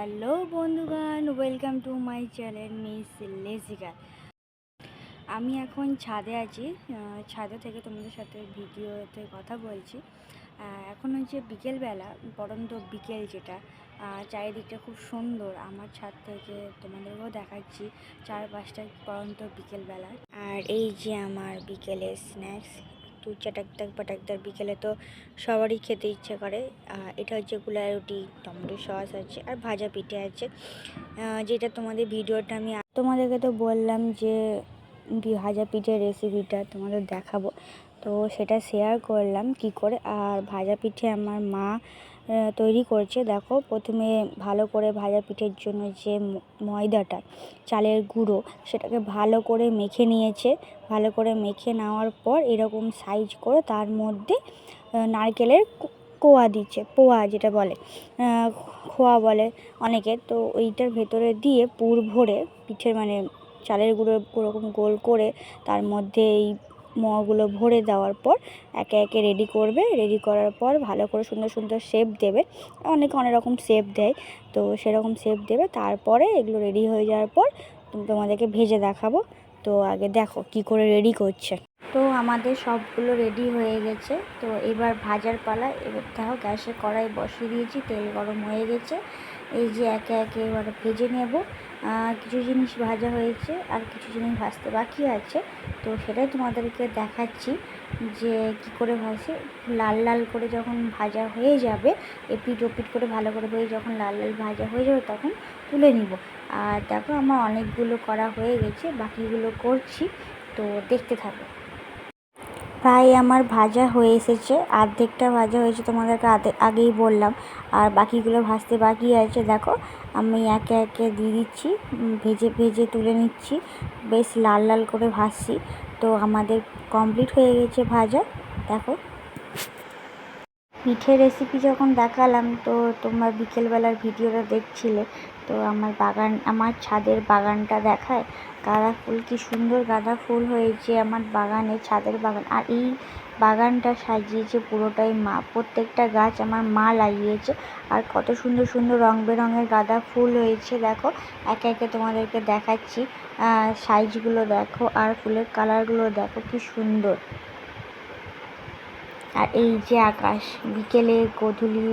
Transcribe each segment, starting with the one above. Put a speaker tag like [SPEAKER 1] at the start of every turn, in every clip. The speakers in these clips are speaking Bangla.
[SPEAKER 1] হ্যালো বন্ধুগণ, welcome to my channel miss লেজিকা। আমি এখন ছাদে আছি। ছাদে থেকে তোমাদের সাথে ভিডিওতে কথা বলছি। এখন হচ্ছে বিকেলবেলা, পরন্ত বিকেল যেটা। চারিদিকটা খুব সুন্দর। আমার ছাদ থেকে তোমাদেরকেও দেখাচ্ছি চারপাশটা পরন্ত বিকেলবেলা। আর এই যে আমার বিকেলের স্ন্যাক্স, একটু চাটাকদার পাটাকদার। বিকেলে তো সবারই খেতে ইচ্ছে করে। এটা হচ্ছে গুলা রুটি, টমেটো সস আছে আর ভাজা পিঠে আছে। যেটা তোমাদের ভিডিওটা আমি তোমাদেরকে তো বললাম যে ভাজা পিঠের রেসিপিটা তোমাদের দেখাবো, তো সেটা শেয়ার করলাম কি করে। আর ভাজা পিঠে আমার মা তৈরি করছে। দেখো, প্রথমে ভালো করে ভাজা পিঠের জন্য যে ময়দাটা, চালের গুঁড়ো, সেটাকে ভালো করে মেখে নিয়েছে। ভালো করে মেখে নেওয়ার পর এরকম সাইজ করে তার মধ্যে নারকেলের কোয়া দিচ্ছে, পোয়া যেটা বলে, খোয়া বলে অনেকে। তো ওইটার ভেতরে দিয়ে পুর ভরে পিঠের মানে চালের গুঁড়ো ওরকম গোল করে তার মধ্যে এই মোয়াগুলো ভরে দেওয়ার পর একে একে রেডি করবে। রেডি করার পর ভালো করে সুন্দর সুন্দর শেপ দেবে। অনেকে অনেক রকম শেপ দেয়, তো সেরকম শেপ দেবে। তারপরে এগুলো রেডি হয়ে যাওয়ার পর তোমাদেরকে ভেজে দেখাবো। তো আগে দেখো কি করে রেডি করছে। তো আমাদের সবগুলো রেডি হয়ে গেছে। তো এবার ভাজার পালা। এবার দেখো, গ্যাসে কড়াই বসিয়ে দিয়েছি, তেল গরম হয়ে গেছে। এই যে একে একে এবার ভেজে নেব। কিছু জিনিস ভাজা হয়েছে আর কিছু জিনিস ভাজতে বাকি আছে। তো সেটাই তোমাদেরকে দেখাচ্ছি যে কি করে ভাজে। লাল লাল করে যখন ভাজা হয়ে যাবে, এপিট ওপিট করে ভালো করে ভেজে যখন লাল লাল ভাজা হয়ে যাবে তখন তুলে নিব। আর দেখো, আমার অনেকগুলো করা হয়ে গেছে, বাকিগুলো করছি, তো দেখতে থাকো। প্রায় আমার ভাজা হয়ে এসেছে, অর্ধেকটা ভাজা হয়েছে তোমাদেরকে আগেই বললাম, আর বাকিগুলো ভাজতে বাকি আছে। দেখো, আমি একে একে দিয়ে দিচ্ছি, ভেজে ভেজে তুলে নিচ্ছি, বেশ লাল লাল করে ভাজছি। তো আমাদের কমপ্লিট হয়ে গেছে ভাজা। দেখো, পিঠের রেসিপি যখন দেখালাম, তো তোমরা বিকেলবেলার ভিডিওটা দেখছিলে। তো আমার ছাদের বাগানটা দেখায়। গাঁদা ফুল, কি সুন্দর গাঁদা ফুল হয়েছে আমার বাগানে, ছাদের বাগান। আর এই বাগানটা সাজিয়েছে পুরোটাই মা। প্রত্যেকটা গাছ আমার মা লাগিয়েছে। আর কত সুন্দর সুন্দর রং বেরঙের গাঁদা ফুল হয়েছে। দেখো, একে একে তোমাদেরকে দেখাচ্ছি। সাইজগুলো দেখো আর ফুলের কালারগুলো দেখো, কি সুন্দর। আর এই যে আকাশ, বিকেলে গোধূলি,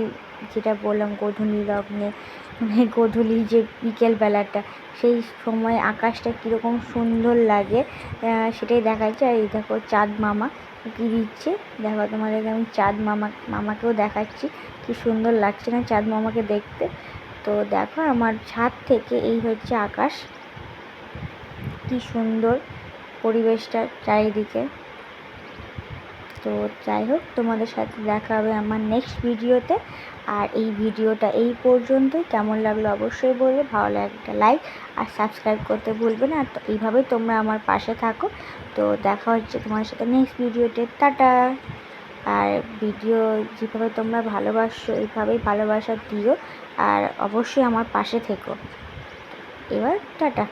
[SPEAKER 1] যেটা বললাম গোধূলি লগ্নে, মানে গোধূলি যে বিকেলবেলাটা, সেই সময় আকাশটা কীরকম সুন্দর লাগে সেটাই দেখাচ্ছে। আর এই দেখো, চাঁদ মামা কী দিচ্ছে দেখো, তোমাদেরকে আমি চাঁদ মামাকেও দেখাচ্ছি। কি সুন্দর লাগছে না চাঁদ মামাকে দেখতে। তো দেখো, আমার ছাদ থেকে এই হচ্ছে আকাশ, কি সুন্দর পরিবেশটা চারিদিকে। তো যাই হোক, তোমাদের সাথে দেখা হবে আমার নেক্সট ভিডিওতে। আর এই ভিডিওটা এই পর্যন্তই। কেমন লাগলো অবশ্যই বলবে, ভালো লাগলে একটা লাইক আর সাবস্ক্রাইব করতে ভুলবে না। তো এইভাবেই তোমরা আমার পাশে থাকো। তো দেখা হচ্ছে তোমার সাথে নেক্সট ভিডিওতে। টাটা। আর ভিডিও যেভাবে তোমরা ভালোবাসো, এইভাবেই ভালোবাসা দিও, আর অবশ্যই আমার পাশে থেকো। এবার টাটা।